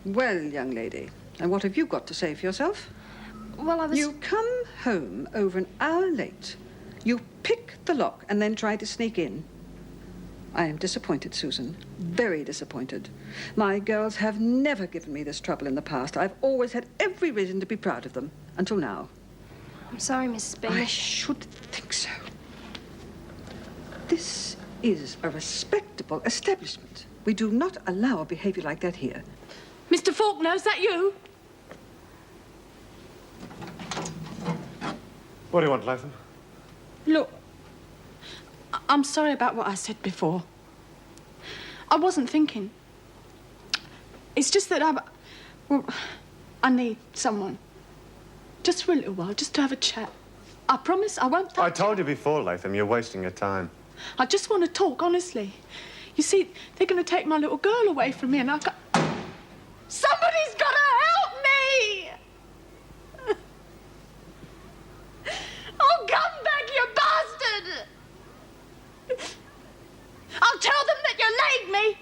Well, young lady, and what have you got to say for yourself? Well, I was... You come home over an hour late. You pick the lock and then try to sneak in. I am disappointed, Susan. Very disappointed. My girls have never given me this trouble in the past. I've always had every reason to be proud of them, until now. I'm sorry, Mrs. Beamish. I should think so. This is a respectable establishment. We do not allow a behavior like that here. Mr. Fawkner, is that you? What do you want, Latham? Look, I'm sorry about what I said before. I wasn't thinking. It's just that I need someone. Just for a little while, just to have a chat. I promise I won't touch I told you before, Latham, you're wasting your time. I just want to talk, honestly. You see, they're going to take my little girl away from me and I've got... Somebody's got to help me! Oh, come back, you bastard! I'll tell them that you laid me!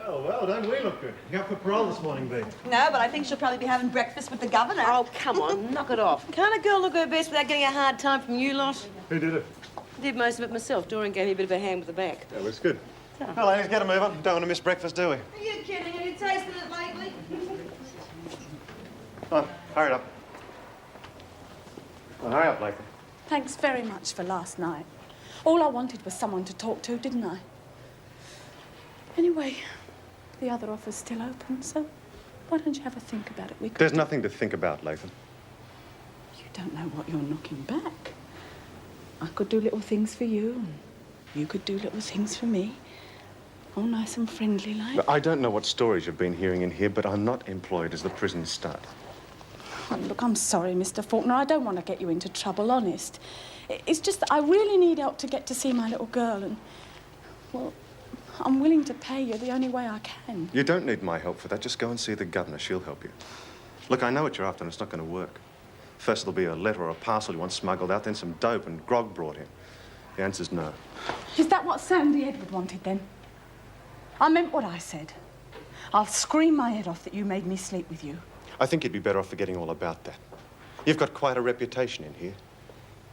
Well, don't we look good? You up for parole this morning, Bea? No, but I think she'll probably be having breakfast with the governor. Oh, come on, knock it off. Can't a girl look her best without getting a hard time from you lot? Who did it? I did most of it myself. Doreen gave me a bit of a hand with the back. That was good. Well, ladies, get a move on. Don't want to miss breakfast, do we? Are you kidding? Have you tasted it lately? Come on, hurry it up. Well, hurry up, Latham. Thanks very much for last night. All I wanted was someone to talk to, didn't I? Anyway, the other offer's still open, so why don't you have a think about it? There's nothing to think about, Latham. You don't know what you're knocking back. I could do little things for you, and you could do little things for me. All nice and friendly like. I don't know what stories you've been hearing in here, but I'm not employed as the prison stud. Oh, look, I'm sorry, Mr. Fawkner. I don't want to get you into trouble, honest. It's just that I really need help to get to see my little girl, and, well, I'm willing to pay you the only way I can. You don't need my help for that. Just go and see the governor. She'll help you. Look, I know what you're after, and it's not going to work. First, there'll be a letter or a parcel you want smuggled out, then some dope and grog brought in. The answer's no. Is that what Sandy Edward wanted, then? I meant what I said. I'll scream my head off that you made me sleep with you. I think you'd be better off forgetting all about that. You've got quite a reputation in here.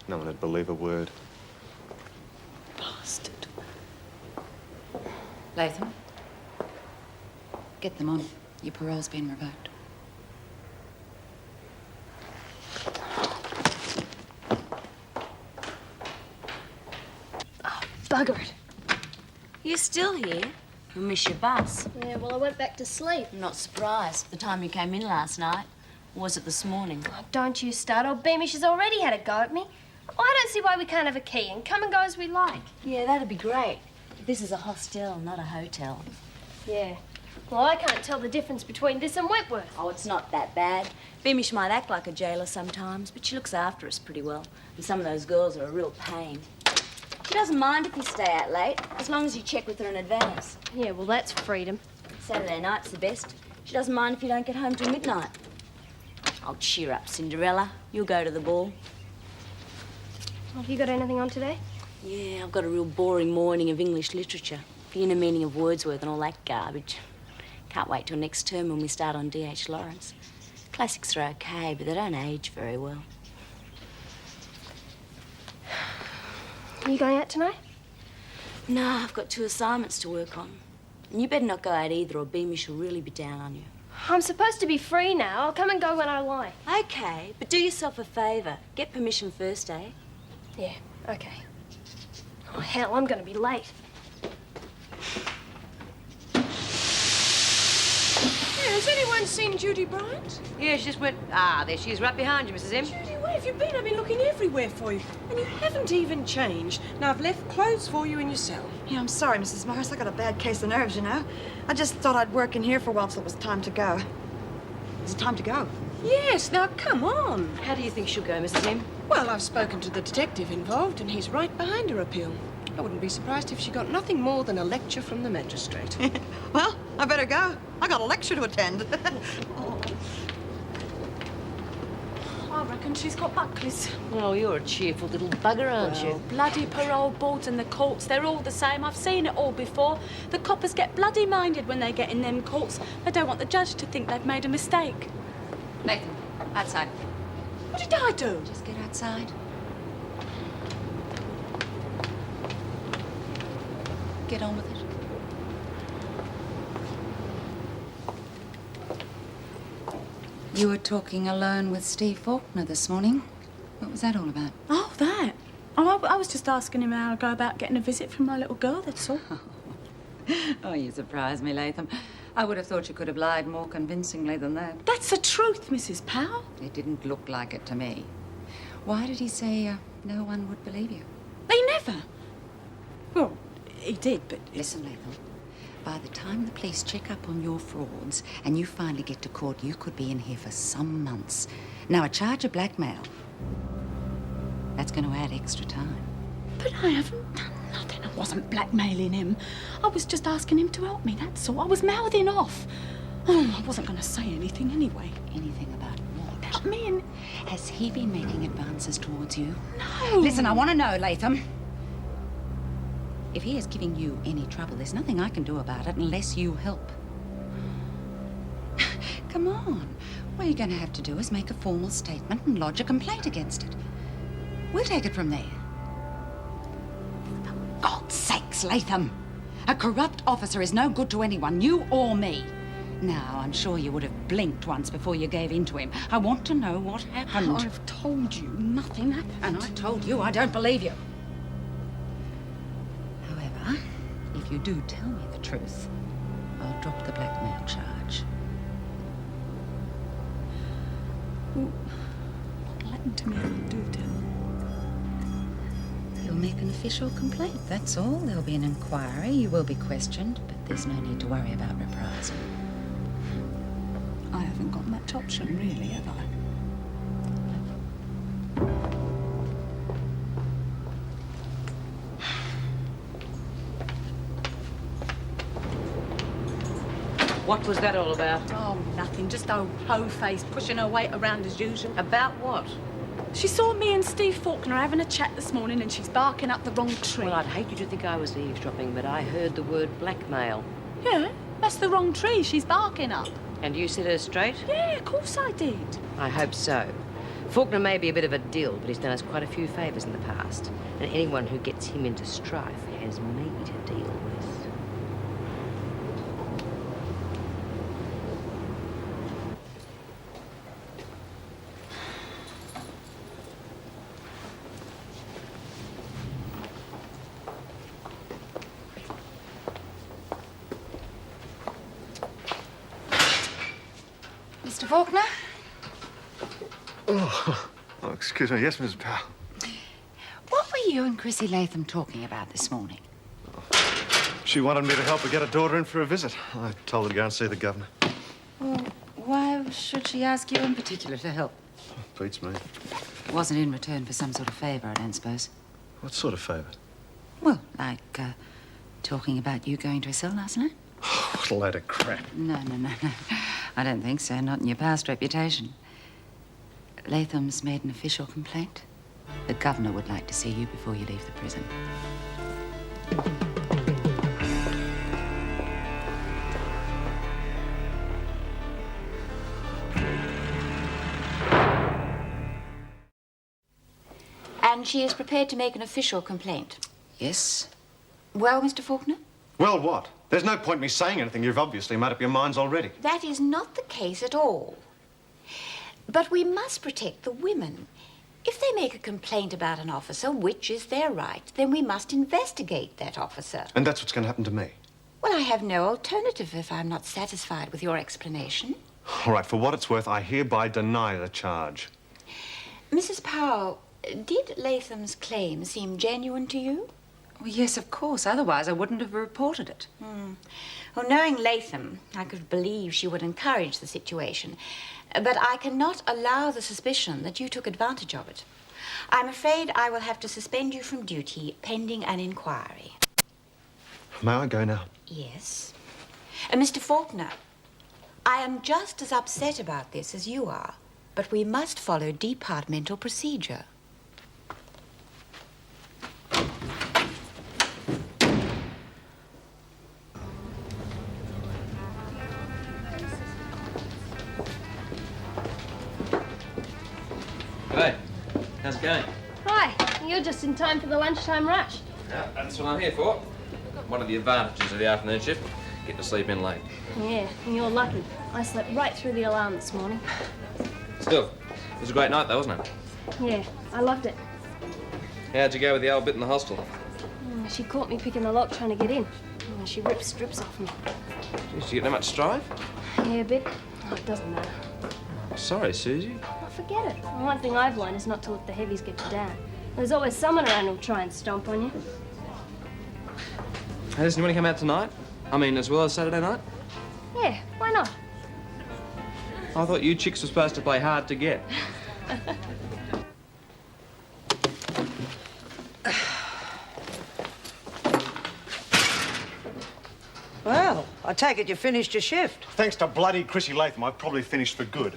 No one would believe a word. Bastard. Latham, get them on. Your parole's been revoked. Oh, bugger it. You're still here? You'll miss your bus. Yeah, well, I went back to sleep. I'm not surprised. The time you came in last night. Or was it this morning? Oh, don't you start. Old Beamish has already had a go at me. I don't see why we can't have a key and come and go as we like. Yeah, that'd be great. This is a hostel, not a hotel. Yeah. Well, I can't tell the difference between this and Wentworth. Oh, it's not that bad. Beamish might act like a jailer sometimes, but she looks after us pretty well. And some of those girls are a real pain. She doesn't mind if you stay out late, as long as you check with her in advance. Yeah, well, that's freedom. Saturday night's the best. She doesn't mind if you don't get home till midnight. Oh, cheer up, Cinderella. You'll go to the ball. Have you got anything on today? Yeah, I've got a real boring morning of English literature. The inner meaning of Wordsworth and all that garbage. Can't wait till next term when we start on D.H. Lawrence. Classics are okay, but they don't age very well. Are you going out tonight? No, I've got 2 assignments to work on. And you better not go out either, or Beamish will really be down on you. I'm supposed to be free now. I'll come and go when I like. Okay, but do yourself a favour. Get permission first, eh? Yeah, okay. Oh, hell, I'm going to be late. Yeah, has anyone seen Judy Bryant? Yeah, she just went... Ah, there she is, right behind you, Mrs. M. Judy, where have you been? I've been looking everywhere for you. And you haven't even changed. Now, I've left clothes for you in your cell. Yeah, I'm sorry, Mrs. Morris. I got a bad case of nerves, you know. I just thought I'd work in here for a while till it was time to go. Is it time to go? Yes, now, come on. How do you think she'll go, Mrs. M? Well, I've spoken to the detective involved, and he's right behind her appeal. I wouldn't be surprised if she got nothing more than a lecture from the magistrate. Well, I better go. I got a lecture to attend. I reckon she's got Buckleys. Oh, you're a cheerful little bugger, aren't you? Bloody parole boards and the courts, they're all the same. I've seen it all before. The coppers get bloody minded when they get in them courts. They don't want the judge to think they've made a mistake. Latham, outside. What did I do? Just get outside. Get on with it. You were talking alone with Steve Fawkner this morning. What was that all about? Oh, that? Oh, I was just asking him how I go about getting a visit from my little girl, that's all. Oh, you surprised me, Latham. I would have thought you could have lied more convincingly than that. That's the truth, Mrs. Powell. It didn't look like it to me. Why did he say no one would believe you? They never. Well, he did, but... Listen, Latham. By the time the police check up on your frauds and you finally get to court, you could be in here for some months. Now, a charge of blackmail, that's going to add extra time. But I haven't done nothing. I wasn't blackmailing him. I was just asking him to help me, that's all. I was mouthing off. Oh, I wasn't going to say anything anyway. Anything about what? About me and... Has he been making advances towards you? No. Listen, I want to know, Latham. If he is giving you any trouble, there's nothing I can do about it unless you help. Come on. All you're going to have to do is make a formal statement and lodge a complaint against it. We'll take it from there. For God's sakes, Latham. A corrupt officer is no good to anyone, you or me. Now, I'm sure you would have blinked once before you gave in to him. I want to know what happened. I've told you nothing happened. And I told you I don't believe you. If you do tell me the truth, I'll drop the blackmail charge. Well, what happened to me if you do tell me? You'll make an official complaint, that's all. There'll be an inquiry, you will be questioned, but there's no need to worry about reprisal. I haven't got much option, really, have I? What was that all about? Oh, nothing. Just old hoe-face pushing her weight around as usual. About what? She saw me and Steve Fawkner having a chat this morning and she's barking up the wrong tree. Well, I'd hate you to think I was eavesdropping, but I heard the word blackmail. Yeah, that's the wrong tree she's barking up. And you set her straight? Yeah, of course I did. I hope so. Fawkner may be a bit of a dill, but he's done us quite a few favours in the past. And anyone who gets him into strife has me to deal with. Mr. Fawkner? Oh, excuse me. Yes, Mrs. Powell. What were you and Chrissie Latham talking about this morning? She wanted me to help her get her daughter in for a visit. I told her to go and see the governor. Well, why should she ask you in particular to help? Beats me. It wasn't in return for some sort of favour, I don't suppose. What sort of favour? Well, like, talking about you going to a cell last night? What a load of crap. No. I don't think so, not in your past reputation. Latham's made an official complaint. The governor would like to see you before you leave the prison. And she is prepared to make an official complaint. Yes. Well, Mr. Fawkner? Well, what? There's no point in me saying anything. You've obviously made up your minds already. That is not the case at all. But we must protect the women. If they make a complaint about an officer, which is their right, then we must investigate that officer. And that's what's going to happen to me. Well, I have no alternative if I'm not satisfied with your explanation. All right, for what it's worth, I hereby deny the charge. Mrs. Powell, did Latham's claim seem genuine to you? Well, yes, of course. Otherwise, I wouldn't have reported it. Well, knowing Latham, I could believe she would encourage the situation. But I cannot allow the suspicion that you took advantage of it. I'm afraid I will have to suspend you from duty pending an inquiry. May I go now? Yes. Mr. Fawkner, I am just as upset about this as you are, but we must follow departmental procedure. Hey, how's it going? Hi, you're just in time for the lunchtime rush. Yeah, that's what I'm here for. One of the advantages of the afternoon shift, get to sleep in late. Yeah, and you're lucky. I slept right through the alarm this morning. Still, it was a great night though, wasn't it? Yeah, I loved it. How'd you go with the old bit in the hostel? She caught me picking the lock trying to get in. She ripped strips off me. Geez, did you get that much strife? Yeah, a bit. Oh, it doesn't matter. Sorry, Susie. Oh, forget it. The one thing I've learned is not to let the heavies get you down. There's always someone around who'll try and stomp on you. Hey, listen, you want to come out tonight? I mean, as well as Saturday night? Yeah, why not? I thought you chicks were supposed to play hard to get. Well, I take it you finished your shift. Thanks to bloody Chrissie Latham, I've probably finished for good.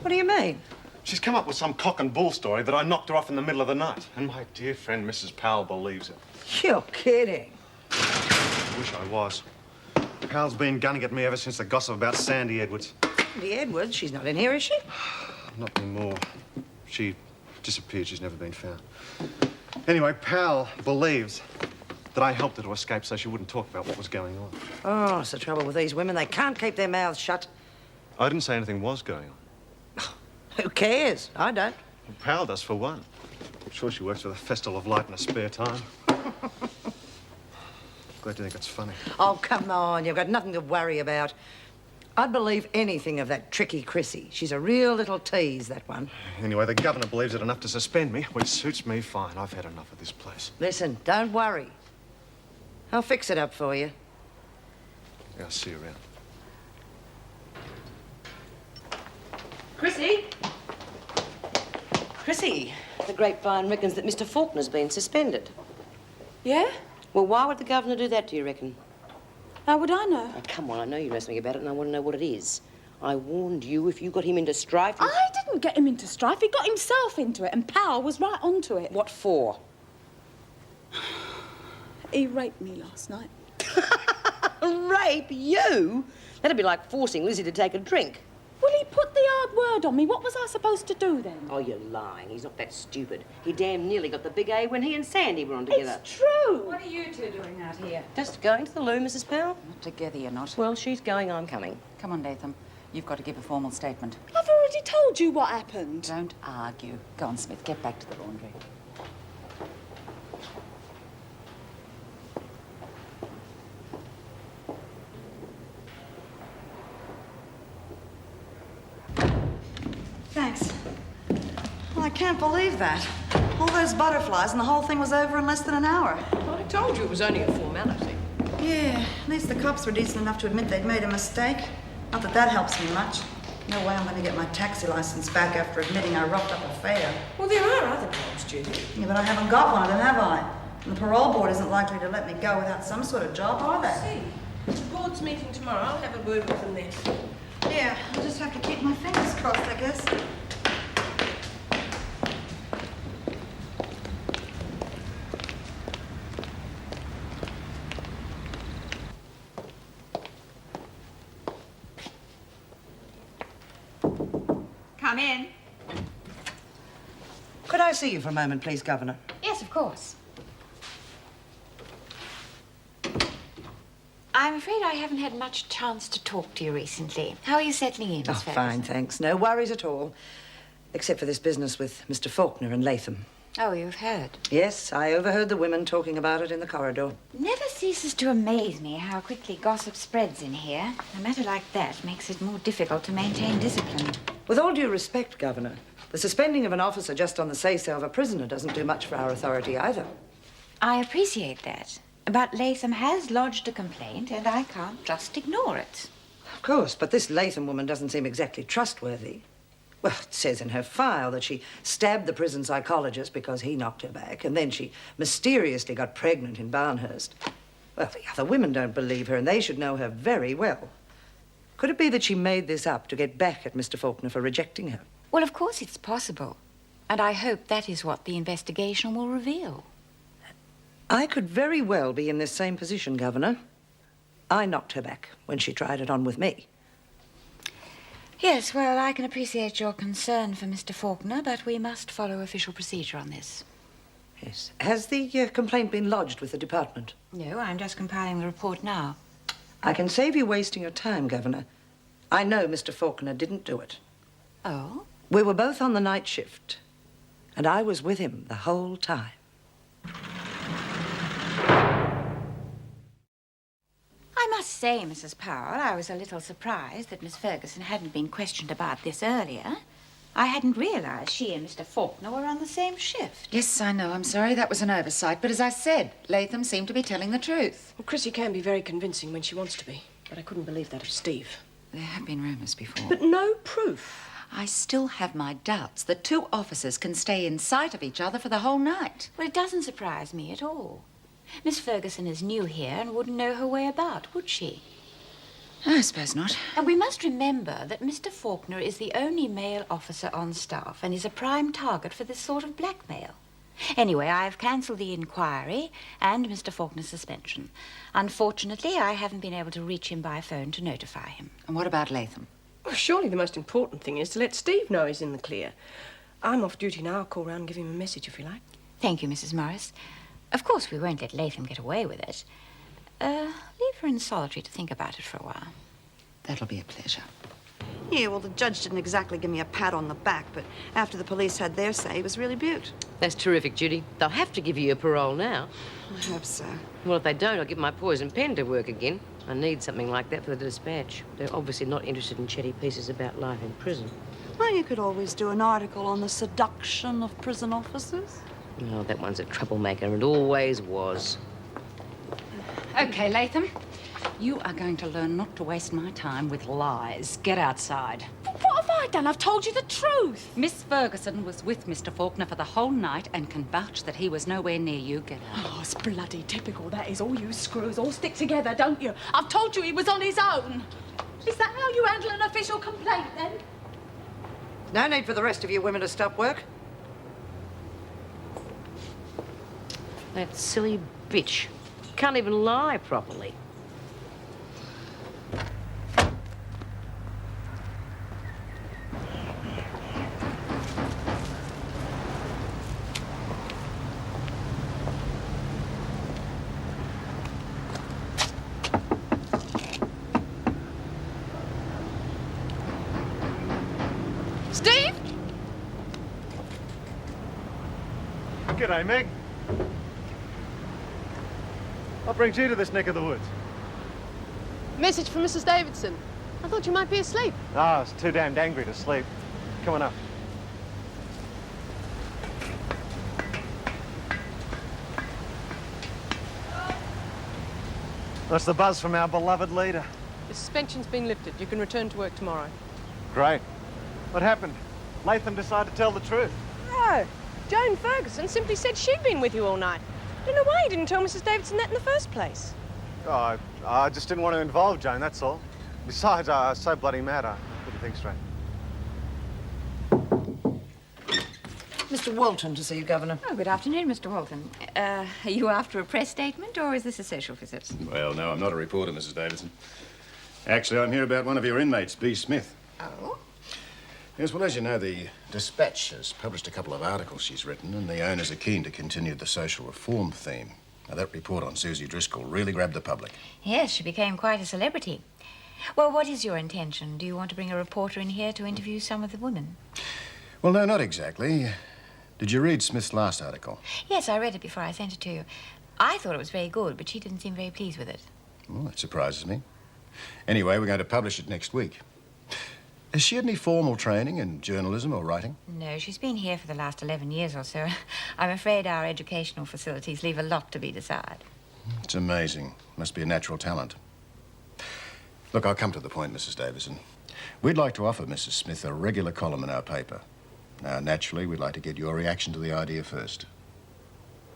What do you mean? She's come up with some cock and bull story that I knocked her off in the middle of the night. And my dear friend Mrs. Powell believes it. You're kidding. Wish I was. Powell's been gunning at me ever since the gossip about Sandy Edwards. Sandy Edwards? She's not in here, is she? Not anymore. She disappeared. She's never been found. Anyway, Powell believes that I helped her to escape so she wouldn't talk about what was going on. Oh, it's the trouble with these women. They can't keep their mouths shut. I didn't say anything was going on. Who cares? I don't. Well, Powell does, for one. I'm sure she works with a Festival of Light in her spare time. Glad you think it's funny. Oh, come on. You've got nothing to worry about. I'd believe anything of that tricky Chrissie. She's a real little tease, that one. Anyway, the governor believes it enough to suspend me, which suits me fine. I've had enough of this place. Listen, don't worry. I'll fix it up for you. Yeah, I'll see you around. Chrissie? Chrissie, the grapevine reckons that Mr. Fawkner's been suspended. Yeah? Well, why would the governor do that, do you reckon? How would I know? Oh, come on, I know you know something about it and I want to know what it is. I warned you if you got him into strife... I didn't get him into strife. He got himself into it, and Powell was right onto it. What for? He raped me last night. Rape you? That'd be like forcing Lizzie to take a drink. Well, he put the hard word on me. What was I supposed to do then? Oh, you're lying. He's not that stupid. He damn nearly got the big A when he and Sandy were on together. It's true. What are you two doing out here? Just going to the loo, Mrs. Powell? Not together, you're not. Well, she's going, I'm coming. Come on, Latham. You've got to give a formal statement. I've already told you what happened. Don't argue. Go on, Smith. Get back to the laundry. Thanks. Well, I can't believe that. All those butterflies and the whole thing was over in less than an hour. I told you it was only a formality. Yeah, at least the cops were decent enough to admit they'd made a mistake. Not that that helps me much. No way I'm going to get my taxi license back after admitting I rocked up a fare. Well, there are other jobs, Judy. Yeah, but I haven't got one of them, have I? And the parole board isn't likely to let me go without some sort of job, are they? The board's meeting tomorrow. I'll have a word with them then. Yeah, I'll just have to keep my fingers crossed, I guess. Come in. Could I see you for a moment, please, Governor? Yes, of course. I'm afraid I haven't had much chance to talk to you recently. How are you settling in, Miss Oh, Ferguson? fine, thanks. No worries at all. Except for this business with Mr. Fawkner and Latham. Oh, you've heard. Yes, I overheard the women talking about it in the corridor. Never ceases to amaze me how quickly gossip spreads in here. A matter like that makes it more difficult to maintain discipline. With all due respect, Governor, the suspending of an officer just on the say-so of a prisoner doesn't do much for our authority either. I appreciate that. But Latham has lodged a complaint, and I can't just ignore it. Of course, but this Latham woman doesn't seem exactly trustworthy. Well, it says in her file that she stabbed the prison psychologist because he knocked her back, and then she mysteriously got pregnant in Barnhurst. Well, the other women don't believe her, and they should know her very well. Could it be that she made this up to get back at Mr. Fawkner for rejecting her? Well, of course it's possible. And I hope that is what the investigation will reveal. I could very well be in this same position, Governor. I knocked her back when she tried it on with me. Yes, well, I can appreciate your concern for Mr. Fawkner, but we must follow official procedure on this. Yes. Has the complaint been lodged with the department? No, I'm just compiling the report now. I can save you wasting your time, Governor. I know Mr. Fawkner didn't do it. Oh? We were both on the night shift, and I was with him the whole time. I must say, Mrs. Powell, I was a little surprised that Miss Ferguson hadn't been questioned about this earlier. I hadn't realized she and Mr. Fawkner were on the same shift. Yes, I know. I'm sorry that was an oversight. But as I said, Latham seemed to be telling the truth. Well, Chrissie can be very convincing when she wants to be, but I couldn't believe that of Steve. There have been rumours before. But no proof. I still have my doubts that two officers can stay in sight of each other for the whole night. Well, it doesn't surprise me at all. Miss Ferguson is new here and wouldn't know her way about, would she? I suppose not. And we must remember that Mr. Fawkner is the only male officer on staff and is a prime target for this sort of blackmail. Anyway, I've cancelled the inquiry and Mr. Fawkner's suspension. Unfortunately, I haven't been able to reach him by phone to notify him. And what about Latham? Well, surely the most important thing is to let Steve know he's in the clear. I'm off duty now. I'll call round and give him a message if you like. Thank you, Mrs. Morris. Of course, we won't let Latham get away with it. Leave her in solitary to think about it for a while. That'll be a pleasure. Yeah, well, the judge didn't exactly give me a pat on the back, but after the police had their say, he was really beaut. That's terrific, Judy. They'll have to give you your parole now. I hope so. Well, if they don't, I'll get my poison pen to work again. I need something like that for the dispatch. They're obviously not interested in chatty pieces about life in prison. Well, you could always do an article on the seduction of prison officers. Oh, that one's a troublemaker and always was. OK, Latham. You are going to learn not to waste my time with lies. Get outside. What have I done? I've told you the truth. Miss Ferguson was with Mr. Fawkner for the whole night and can vouch that he was nowhere near you. Get out. Oh, it's bloody typical, that is. All you screws all stick together, don't you? I've told you he was on his own. Is that how you handle an official complaint, then? No need for the rest of you women to stop work. That silly bitch. Can't even lie properly. Steve? G'day, Meg. What brings you to this neck of the woods? Message from Mrs. Davidson. I thought you might be asleep. I was too damned angry to sleep. Come on up. That's the buzz from our beloved leader. The suspension's been lifted. You can return to work tomorrow. Great. What happened? Latham decided to tell the truth. No. Joan Ferguson simply said she'd been with you all night. I don't know why you didn't tell Mrs. Davidson that in the first place. Oh, I just didn't want to involve Joan, that's all. Besides, I was so bloody mad, I couldn't think straight. Mr. Walton to see you, Governor. Oh, good afternoon, Mr. Walton. Are you after a press statement, or is this a social visit? Well, no, I'm not a reporter, Mrs. Davidson. Actually, I'm here about one of your inmates, B. Smith. Oh? Yes, well, as you know, the Dispatch has published a couple of articles she's written, and the owners are keen to continue the social reform theme. Now, that report on Susie Driscoll really grabbed the public. Yes, she became quite a celebrity. Well, what is your intention? Do you want to bring a reporter in here to interview some of the women? Well, no, not exactly. Did you read Smith's last article? Yes, I read it before I sent it to you. I thought it was very good, but she didn't seem very pleased with it. Well, that surprises me. Anyway, we're going to publish it next week. Has she had any formal training in journalism or writing? No, she's been here for the last 11 years or so. I'm afraid our educational facilities leave a lot to be desired. It's amazing. Must be a natural talent. Look, I'll come to the point, Mrs. Davidson. We'd like to offer Mrs. Smith a regular column in our paper. Now, naturally, we'd like to get your reaction to the idea first.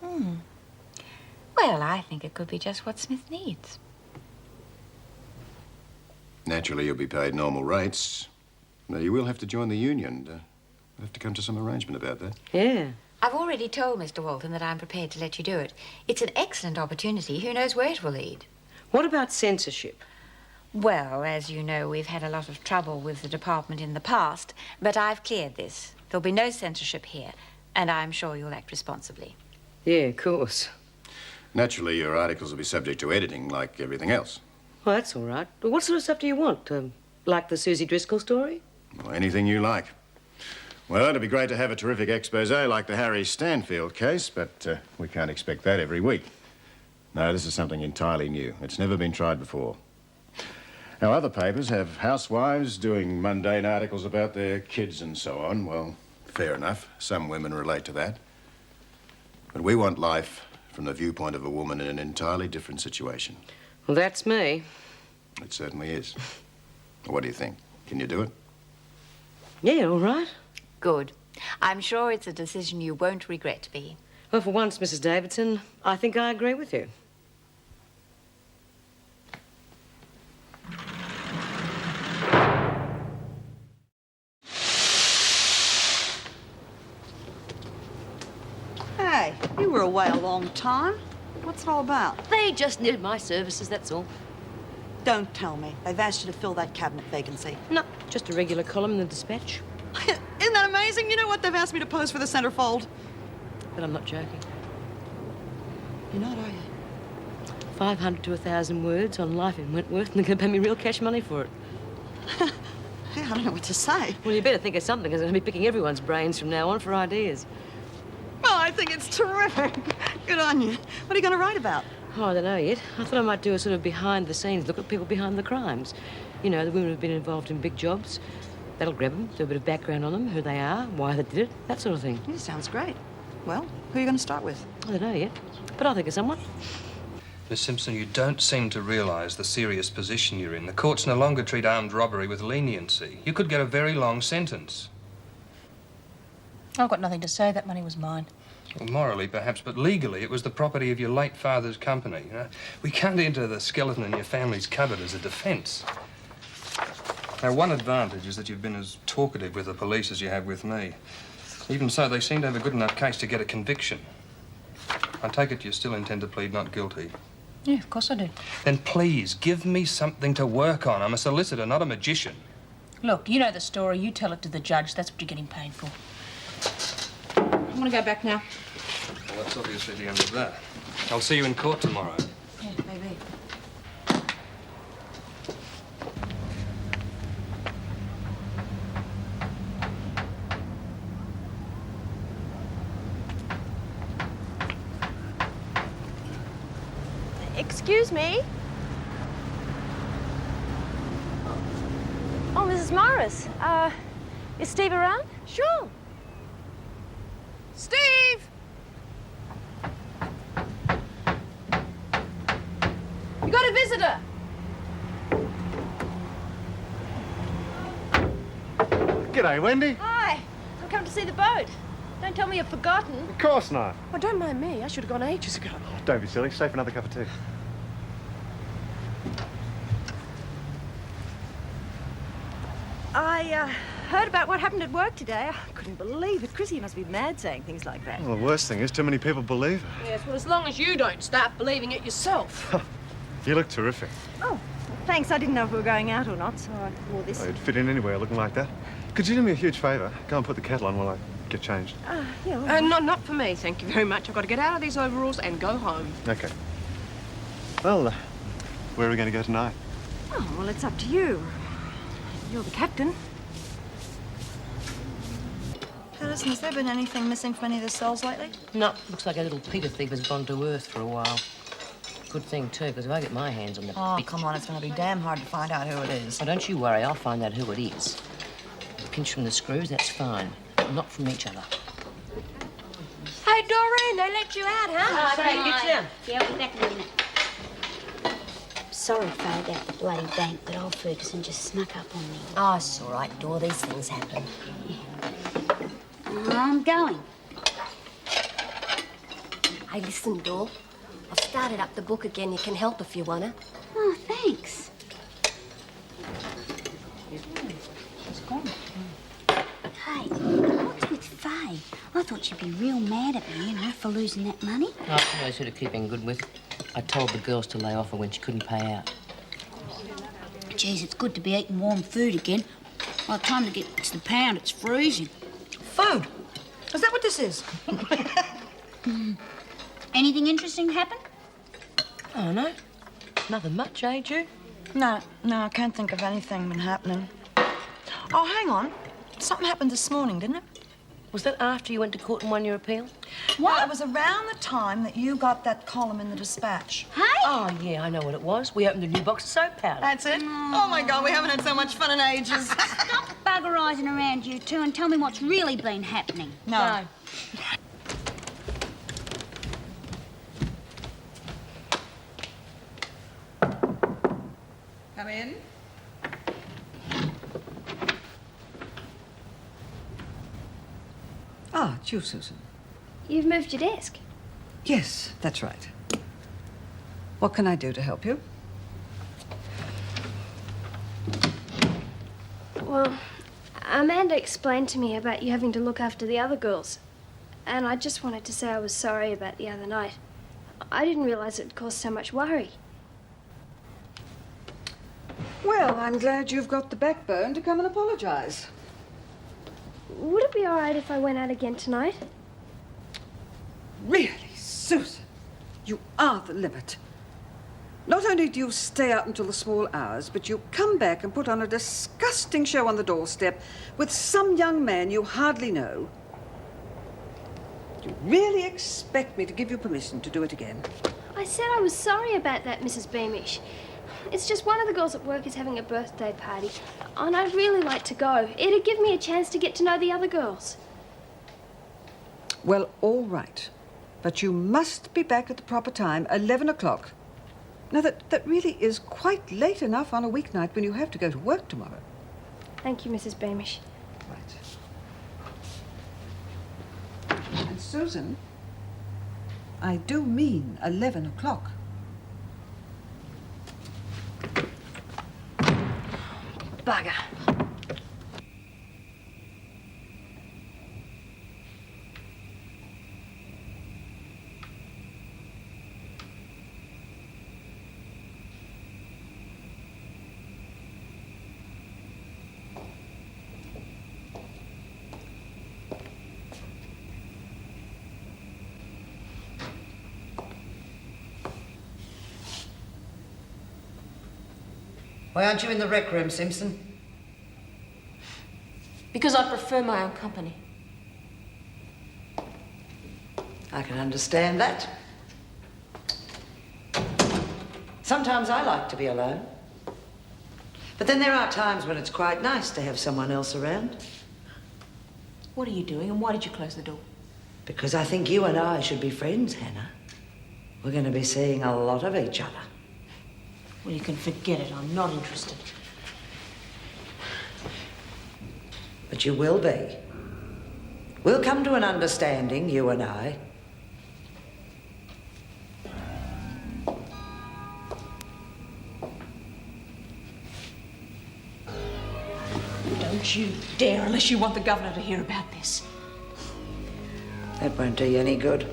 Well, I think it could be just what Smith needs. Naturally, you'll be paid normal rates. Now, you will have to join the union. We'll have to come to some arrangement about that. Yeah. I've already told Mr. Walton that I'm prepared to let you do it. It's an excellent opportunity. Who knows where it will lead? What about censorship? Well, as you know, we've had a lot of trouble with the department in the past, but I've cleared this. There'll be no censorship here, and I'm sure you'll act responsibly. Yeah, of course. Naturally, your articles will be subject to editing like everything else. Well, that's all right. But what sort of stuff do you want? Like the Susie Driscoll story? Well, anything you like. Well, it'd be great to have a terrific expose like the Harry Stanfield case, but we can't expect that every week. No, this is something entirely new. It's never been tried before. Now, other papers have housewives doing mundane articles about their kids and so on. Well, fair enough. Some women relate to that. But we want life from the viewpoint of a woman in an entirely different situation. Well, that's me. It certainly is. What do you think? Can you do it? Yeah, all right. Good. I'm sure it's a decision you won't regret, Bea. Well, for once, Mrs. Davidson, I think I agree with you. Hey, you were away a long time. What's it all about? They just needed my services, that's all. Don't tell me. They've asked you to fill that cabinet vacancy. No, just a regular column in the Dispatch. Isn't that amazing? You know what? They've asked me to pose for the centerfold. But I'm not joking. You're not, are you? 500 to 1,000 words on life in Wentworth, and they're going to pay me real cash money for it. Hey, I don't know what to say. Well, you better think of something, because I'm going to be picking everyone's brains from now on for ideas. Well, I think it's terrific. Good on you. What are you going to write about? Oh, I don't know yet. I thought I might do a sort of behind-the-scenes look at people behind the crimes. You know, the women who've been involved in big jobs. That'll grab them, do a bit of background on them, who they are, why they did it, that sort of thing. Yeah, sounds great. Well, who are you going to start with? I don't know yet, but I'll think of someone. Miss Simpson, you don't seem to realise the serious position you're in. The courts no longer treat armed robbery with leniency. You could get a very long sentence. I've got nothing to say. That money was mine. Well, morally, perhaps, but legally, it was the property of your late father's company. We can't enter the skeleton in your family's cupboard as a defence. Now, one advantage is that you've been as talkative with the police as you have with me. Even so, they seem to have a good enough case to get a conviction. I take it you still intend to plead not guilty. Yeah, of course I do. Then please, give me something to work on. I'm a solicitor, not a magician. Look, you know the story. You tell it to the judge. That's what you're getting paid for. I want to go back now. Well, that's obviously the end of that. I'll see you in court tomorrow. Yeah, maybe. Excuse me? Oh, Mrs. Morris. Is Steve around? Sure. Steve! You got a visitor. G'day, Wendy. Hi. I'm coming to see the boat. Don't tell me you've forgotten. Of course not. Oh, don't mind me. I should have gone ages ago. Don't be silly. Stay for another cup of tea. I heard about what happened at work today. I couldn't believe it. Chrissie must be mad saying things like that. Well, the worst thing is too many people believe it. Yes, well, as long as you don't start believing it yourself. You look terrific. Oh, thanks. I didn't know if we were going out or not, so I wore this. Oh, you'd fit in anywhere looking like that. Could you do me a huge favour? Go and put the kettle on while I get changed. Yeah, all right. Not for me, thank you very much. I've got to get out of these overalls and go home. Okay. Well, where are we going to go tonight? Oh, well, it's up to you. You're the captain. Patterson, has there been anything missing from any of the cells lately? No, looks like a little Peter thief has gone to Earth for a while. Good thing, too, because if I get my hands on the... Oh, come on, it's going to be damn hard to find out who it is. Oh, don't you worry, I'll find out who it is. Pinch from the screws, that's fine. But not from each other. Hey, Doreen, they let you out, huh? Sorry, get down. Yeah, I'll be back in a minute. Sorry, Faye, about the bloody bank, but old Ferguson just snuck up on me. Oh, it's all right, Dor. These things happen. I'm going. Hey, listen, Dor. I've started up the book again. You can help if you wanna. Oh, thanks. gone. Hey, what's with Faye? I thought she'd be real mad at me, for losing that money. Oh, I was sort of keeping good with. I told the girls to lay off her when she couldn't pay out. Geez, it's good to be eating warm food again. By the time it gets to the pound, it's freezing. Food? Is that what this is? Anything interesting happen? Oh, no. Nothing much, eh, Jude? No, I can't think of anything been happening. Oh, hang on. Something happened this morning, didn't it? Was that after you went to court and won your appeal? What? It was around the time that you got that column in the Dispatch. Hey? Oh, yeah, I know what it was. We opened a new box of soap powder. That's it? Oh, my God, we haven't had so much fun in ages. Stop buggerising around, you two, and tell me what's really been happening. No. Come in. Ah, it's you, Susan. You've moved your desk. Yes, that's right. What can I do to help you? Well, Amanda explained to me about you having to look after the other girls. And I just wanted to say I was sorry about the other night. I didn't realise it'd cause so much worry. Well, I'm glad you've got the backbone to come and apologise. Would it be all right if I went out again tonight? Really, Susan, you are the limit. Not only do you stay out until the small hours, but you come back and put on a disgusting show on the doorstep with some young man you hardly know. You really expect me to give you permission to do it again? I said I was sorry about that, Mrs. Beamish. It's just one of the girls at work is having a birthday party, and I'd really like to go. It'd give me a chance to get to know the other girls. Well, all right. But you must be back at the proper time, 11 o'clock. Now, that really is quite late enough on a weeknight when you have to go to work tomorrow. Thank you, Mrs. Beamish. Right. And Susan, I do mean 11 o'clock. Bugger. Why aren't you in the rec room, Simpson? Because I prefer my own company. I can understand that. Sometimes I like to be alone. But then there are times when it's quite nice to have someone else around. What are you doing, and why did you close the door? Because I think you and I should be friends, Hannah. We're going to be seeing a lot of each other. Well, you can forget it. I'm not interested. But you will be. We'll come to an understanding, you and I. Don't you dare, unless you want the governor to hear about this. That won't do you any good.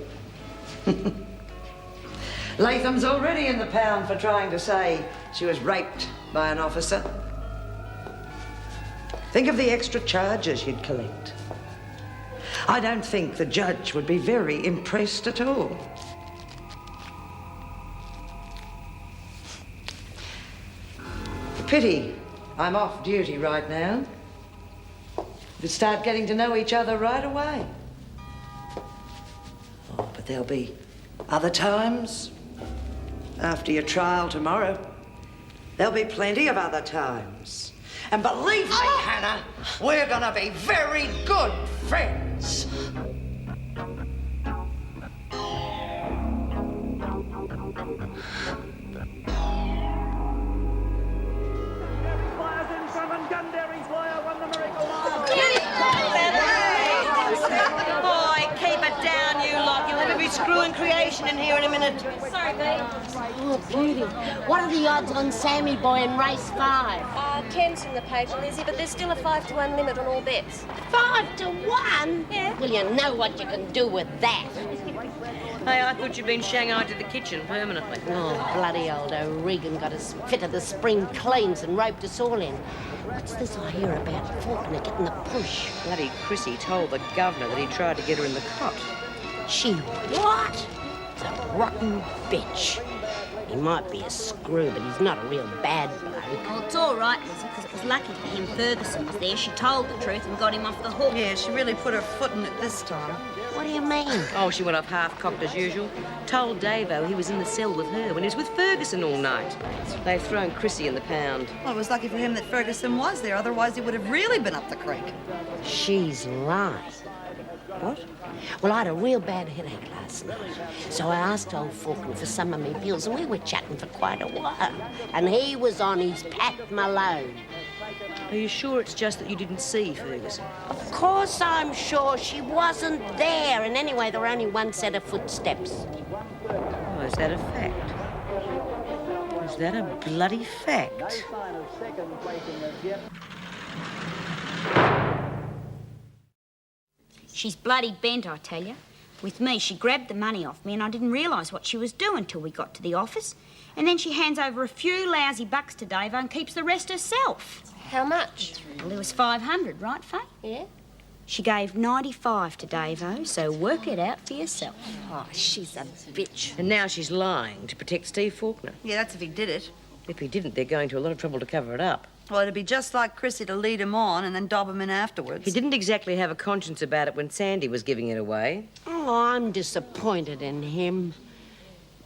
Latham's already in the pound for trying to say she was raped by an officer. Think of the extra charges you'd collect. I don't think the judge would be very impressed at all. Pity I'm off duty right now. We'd start getting to know each other right away. Oh, but there'll be other times. After your trial tomorrow, there'll be plenty of other times. And believe me, Hannah, we're gonna be very good friends. Boy, keep it down, you lot. You'll never be screw in creation in here in a minute. Sorry, babe. Oh, beauty. What are the odds on Sammy Boy in race 5? Ken's in the paper, Lizzie, but there's still a 5-to-1 limit on all bets. 5-to-1? Yeah. Well, you know what you can do with that. Hey, I thought you'd been shanghaied to the kitchen permanently. Oh, bloody old O'Regan got us fitted the spring cleans and roped us all in. What's this I hear about Fawkner getting the push? Bloody Chrissie told the governor that he tried to get her in the cot. She what? The rotten bitch. He might be a screw, but he's not a real bad bloke. Oh, it's all right, Lizzie, because it was lucky for him Ferguson was there. She told the truth and got him off the hook. Yeah, she really put her foot in it this time. What do you mean? Oh, she went off half-cocked as usual. Told Davo he was in the cell with her when he was with Ferguson all night. They've thrown Chrissie in the pound. Well, it was lucky for him that Ferguson was there, otherwise he would have really been up the creek. She's lying. What? Well, I had a real bad headache last night, so I asked old Fawkner for some of me pills, and we were chatting for quite a while. And he was on his Pat Malone. Are you sure it's just that you didn't see Ferguson? Of course I'm sure. She wasn't there. And anyway, there were only one set of footsteps. Oh, is that a fact? Is that a bloody fact? She's bloody bent, I tell you. With me, she grabbed the money off me and I didn't realise what she was doing till we got to the office. And then she hands over a few lousy bucks to Davo and keeps the rest herself. How much? Well, there was 500, right, Faye? Yeah. She gave 95 to Davo, so work it out for yourself. Oh, she's a bitch. And now she's lying to protect Steve Fawkner. Yeah, that's if he did it. If he didn't, they're going to a lot of trouble to cover it up. Well, it'd be just like Chrissie to lead him on and then dob him in afterwards. He didn't exactly have a conscience about it when Sandy was giving it away. Oh, I'm disappointed in him.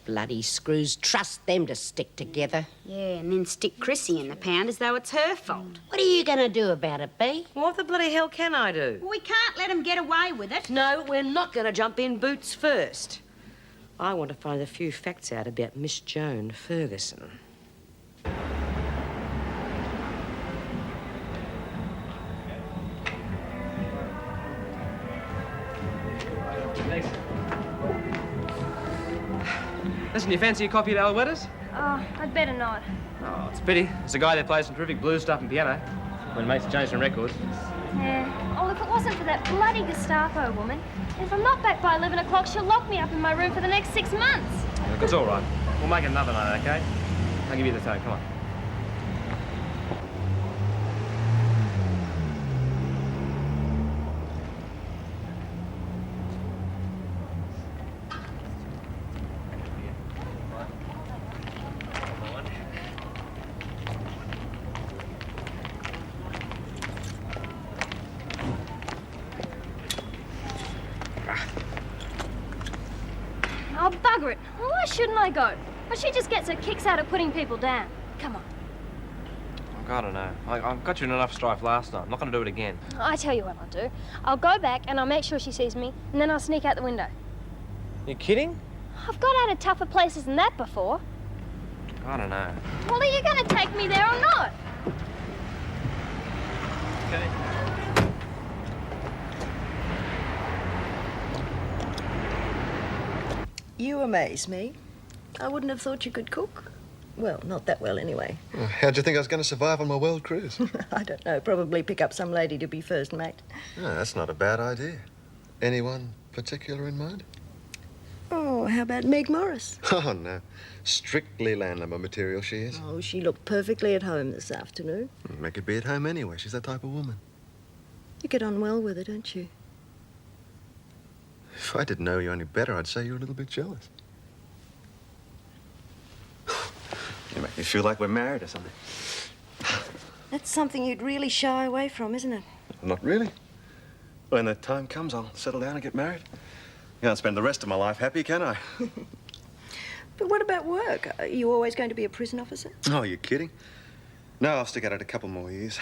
Bloody screws. Trust them to stick together. Yeah, and then stick Chrissie in the pound as though it's her fault. What are you going to do about it, Bea? What the bloody hell can I do? Well, we can't let him get away with it. No, we're not going to jump in boots first. I want to find a few facts out about Miss Joan Ferguson. Listen, you fancy a copy of Alouetta's? Oh, I'd better not. Oh, it's a pity. There's a guy that plays some terrific blues stuff and piano. When mates change some records. Yeah. Oh, if it wasn't for that bloody Gestapo woman, if I'm not back by 11 o'clock, she'll lock me up in my room for the next 6 months. Look, it's all right. We'll make it another night, okay? I'll give you the phone. Come on. Oh, bugger it. Well, why shouldn't I go? Well, she just gets her kicks out of putting people down. Come on. Look, I don't know. I've got you in enough strife last night. I'm not going to do it again. I tell you what I'll do. I'll go back and I'll make sure she sees me, and then I'll sneak out the window. You kidding? I've got out of tougher places than that before. I don't know. Well, are you going to take me there or not? Okay. You amaze me. I wouldn't have thought you could cook. Well, not that well, anyway. Oh, how'd you think I was going to survive on my world cruise? I don't know. Probably pick up some lady to be first mate. Oh, that's not a bad idea. Anyone particular in mind? Oh, how about Meg Morris? Oh, no. Strictly landlubber material, she is. Oh, she looked perfectly at home this afternoon. Meg could be at home anyway. She's that type of woman. You get on well with her, don't you? If I didn't know you any better, I'd say you're a little bit jealous. You make me feel like we're married or something. That's something you'd really shy away from, isn't it? Not really. When the time comes, I'll settle down and get married. Can't spend the rest of my life happy, can I? But what about work? Are you always going to be a prison officer? Oh, you're kidding? No, I'll stick at it a couple more years.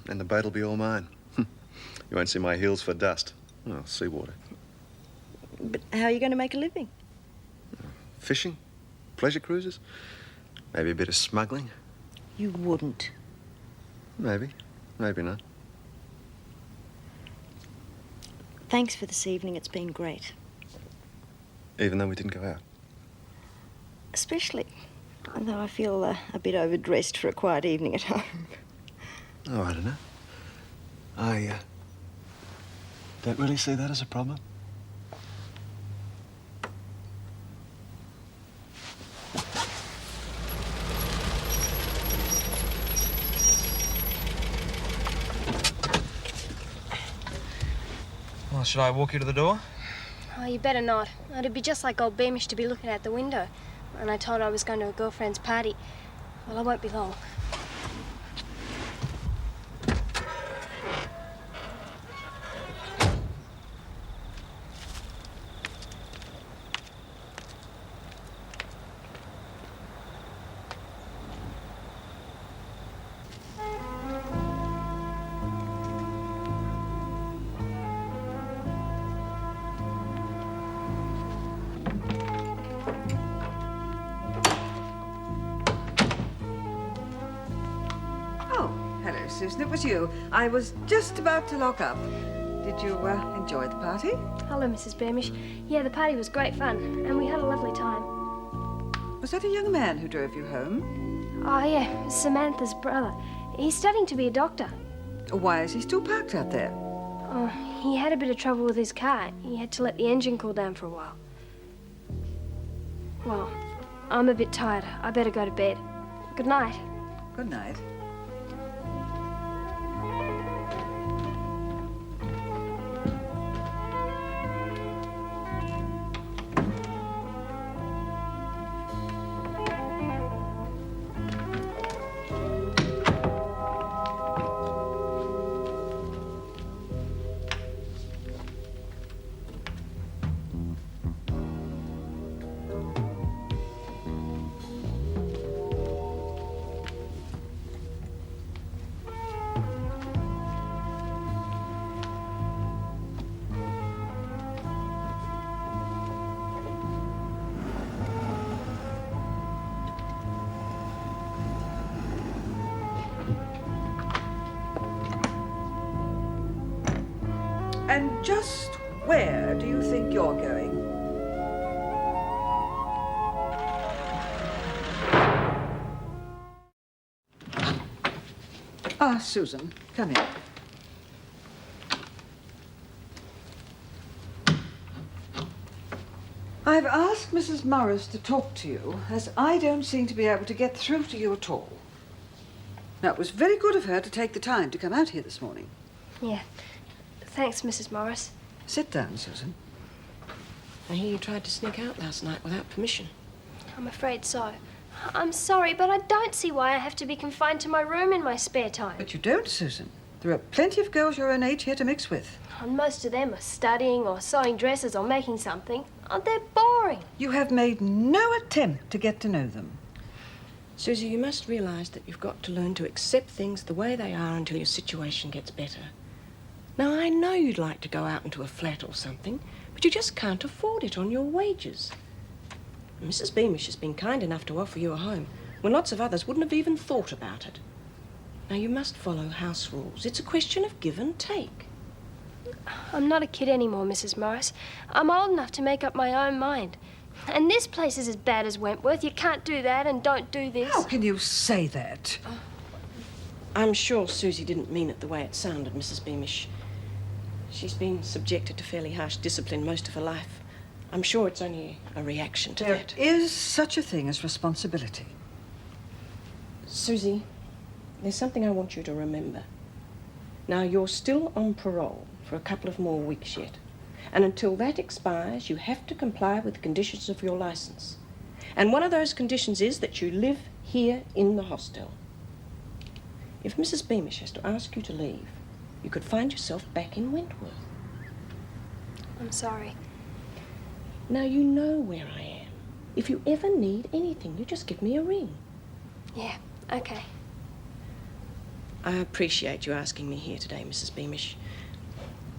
And the boat'll be all mine. You won't see my heels for dust. Oh, seawater. But how are you going to make a living? Fishing? Pleasure cruises? Maybe a bit of smuggling? You wouldn't. Maybe. Maybe not. Thanks for this evening. It's been great. Even though we didn't go out? Especially though I feel a bit overdressed for a quiet evening at home. Oh, I don't know. I don't really see that as a problem. Well, should I walk you to the door? Oh, you better not. It'd be just like old Beamish to be looking out the window. And I told her I was going to a girlfriend's party. Well, I won't be long. Susan, it was you. I was just about to lock up. Did you enjoy the party? Hello, Mrs. Beamish. Yeah, the party was great fun, and we had a lovely time. Was that a young man who drove you home? Oh, yeah, Samantha's brother. He's studying to be a doctor. Why is he still parked out there? Oh, he had a bit of trouble with his car. He had to let the engine cool down for a while. Well, I'm a bit tired. I better go to bed. Good night. Good night. And just where do you think you're going? Ah, Susan, come in. I've asked Mrs. Morris to talk to you, as I don't seem to be able to get through to you at all. Now, it was very good of her to take the time to come out here this morning. Yeah. Thanks, Mrs. Morris. Sit down, Susan. I hear you tried to sneak out last night without permission. I'm afraid so. I'm sorry, but I don't see why I have to be confined to my room in my spare time. But you don't, Susan. There are plenty of girls your own age here to mix with. And most of them are studying or sewing dresses or making something. Oh, they're boring. You have made no attempt to get to know them. Susie, you must realise that you've got to learn to accept things the way they are until your situation gets better. Now, I know you'd like to go out into a flat or something, but you just can't afford it on your wages. Mrs. Beamish has been kind enough to offer you a home when lots of others wouldn't have even thought about it. Now, you must follow house rules. It's a question of give and take. I'm not a kid anymore, Mrs. Morris. I'm old enough to make up my own mind. And this place is as bad as Wentworth. You can't do that and don't do this. How can you say that? I'm sure Susie didn't mean it the way it sounded, Mrs. Beamish. She's been subjected to fairly harsh discipline most of her life. I'm sure it's only a reaction to that. There is such a thing as responsibility. Susie, there's something I want you to remember. Now, you're still on parole for a couple of more weeks yet. And until that expires, you have to comply with the conditions of your licence. And one of those conditions is that you live here in the hostel. If Mrs. Beamish has to ask you to leave, you could find yourself back in Wentworth. I'm sorry. Now, you know where I am. If you ever need anything, you just give me a ring. Yeah, okay. I appreciate you asking me here today, Mrs. Beamish.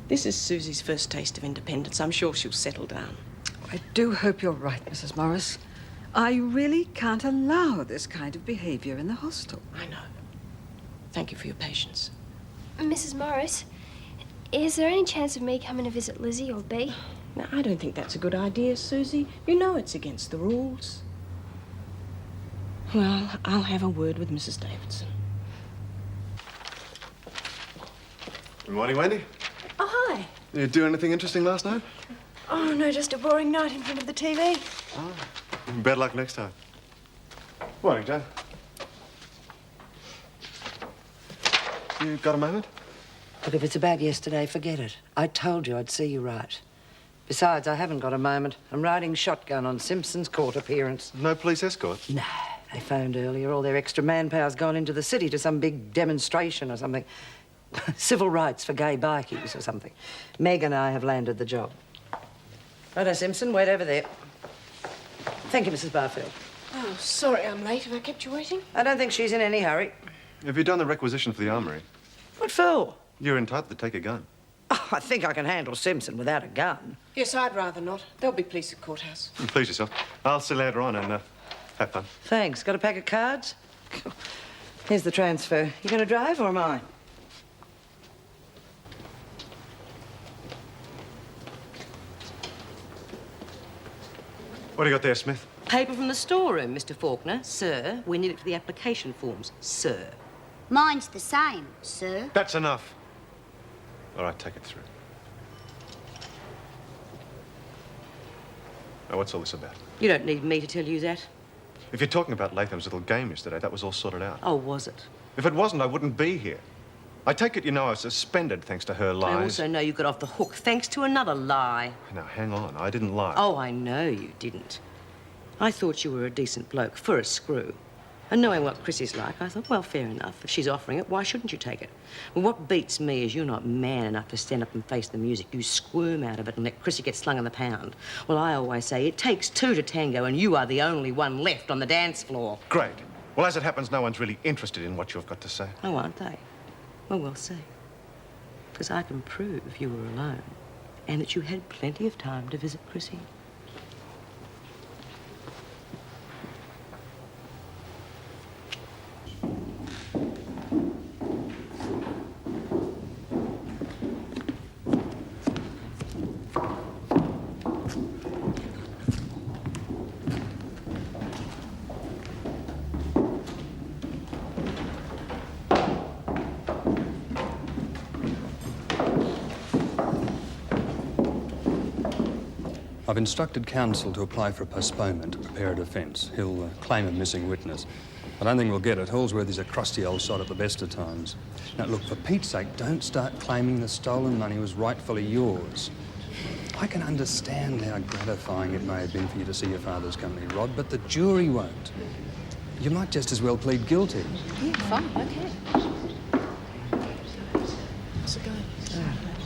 This is Susie's first taste of independence. I'm sure she'll settle down. I do hope you're right, Mrs. Morris. I really can't allow this kind of behaviour in the hostel. I know. Thank you for your patience. Mrs. Morris, is there any chance of me coming to visit Lizzie or Bea? Now, I don't think that's a good idea, Susie. You know it's against the rules. Well, I'll have a word with Mrs. Davidson. Good morning, Wendy. Oh, hi. You do anything interesting last night? Oh, no, just a boring night in front of the TV. Oh. Better luck next time. Morning, Joan. You got a moment? Look, if it's about yesterday, forget it. I told you I'd see you right. Besides, I haven't got a moment. I'm riding shotgun on Simpson's court appearance. No police escort? No. They phoned earlier. All their extra manpower's gone into the city to some big demonstration or something. Civil rights for gay bikies or something. Meg and I have landed the job. Righto, Simpson, wait over there. Thank you, Mrs. Barfield. Oh, sorry I'm late. Have I kept you waiting? I don't think she's in any hurry. Have you done the requisition for the armoury? What for? You're entitled to take a gun. Oh, I think I can handle Simpson without a gun. Yes, I'd rather not. There'll be police at courthouse. Please yourself. I'll see you later on and have fun. Thanks. Got a pack of cards? Here's the transfer. You going to drive or am I? What do you got there, Smith? Paper from the storeroom, Mr. Fawkner. Sir, we need it for the application forms. Sir. Mine's the same, sir. That's enough. All right, take it through. Now, what's all this about? You don't need me to tell you that. If you're talking about Latham's little game yesterday, that was all sorted out. Oh, was it? If it wasn't, I wouldn't be here. I take it you know I was suspended thanks to her lies. I also know you got off the hook thanks to another lie. Now, hang on. I didn't lie. Oh, I know you didn't. I thought you were a decent bloke for a screw. And knowing what Chrissie's like, I thought, well, fair enough. If she's offering it, why shouldn't you take it? Well, what beats me is you're not man enough to stand up and face the music. You squirm out of it and let Chrissie get slung on the pound. Well, I always say it takes two to tango, and you are the only one left on the dance floor. Great. Well, as it happens, no one's really interested in what you've got to say. Oh, aren't they? Well, we'll see. Because I can prove you were alone and that you had plenty of time to visit Chrissie. I've instructed counsel to apply for a postponement to prepare a defence. He'll claim a missing witness. I don't think we'll get it. Holsworthy's a crusty old sod at the best of times. Now, look, for Pete's sake, don't start claiming the stolen money was rightfully yours. I can understand how gratifying it may have been for you to see your father's company robbed, but the jury won't. You might just as well plead guilty. Yeah, fine, okay. How's it going?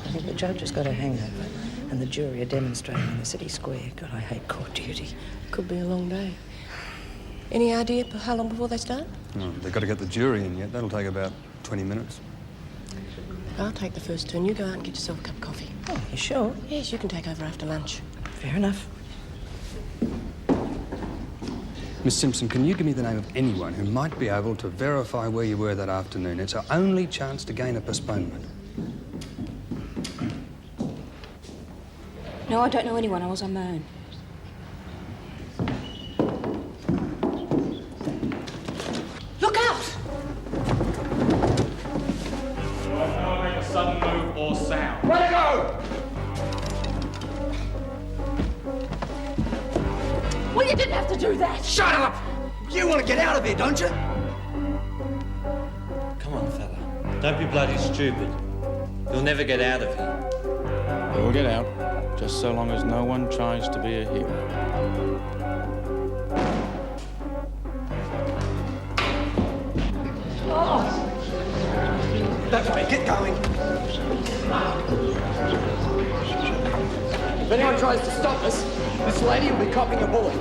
I think the judge has got a hangover. And the jury are demonstrating in the city square. God, I hate court duty. Could be a long day. Any idea how long before they start? Oh, they've got to get the jury in yet. That'll take about 20 minutes. I'll take the first turn. You go out and get yourself a cup of coffee. Oh, you sure? Yes, you can take over after lunch. Fair enough. Miss Simpson, can you give me the name of anyone who might be able to verify where you were that afternoon? It's our only chance to gain a postponement. No, I don't know anyone. I was on my own. Look out! Don't make a sudden move or sound. Let it go! Well, you didn't have to do that. Shut up! You want to get out of here, don't you? Come on, fella. Don't be bloody stupid. You'll never get out of here. We'll get out, just so long as no one tries to be a hero. That's right, get going. If anyone tries to stop us, this lady will be copping a bullet.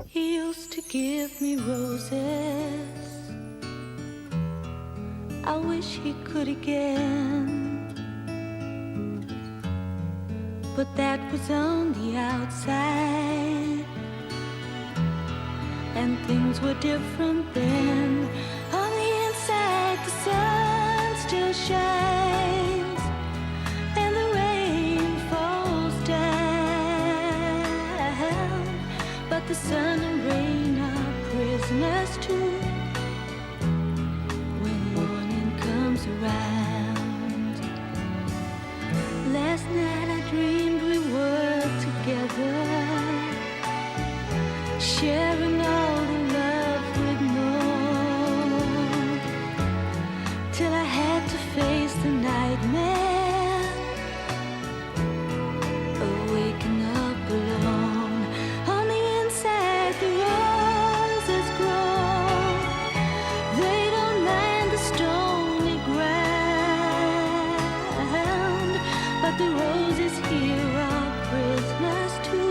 He used to give me roses. I wish he could again. But that was on the outside. things were different then. On the inside, the sun still shines, and the rain falls down. But the sun and rain are prisoners too when morning comes around. Last night I dreamed we were together, sharing all the love we'd known, till I had to face the nightmare of waking up alone. On the inside, the roses grow. They don't mind the stony ground, but the roses here are prisoners too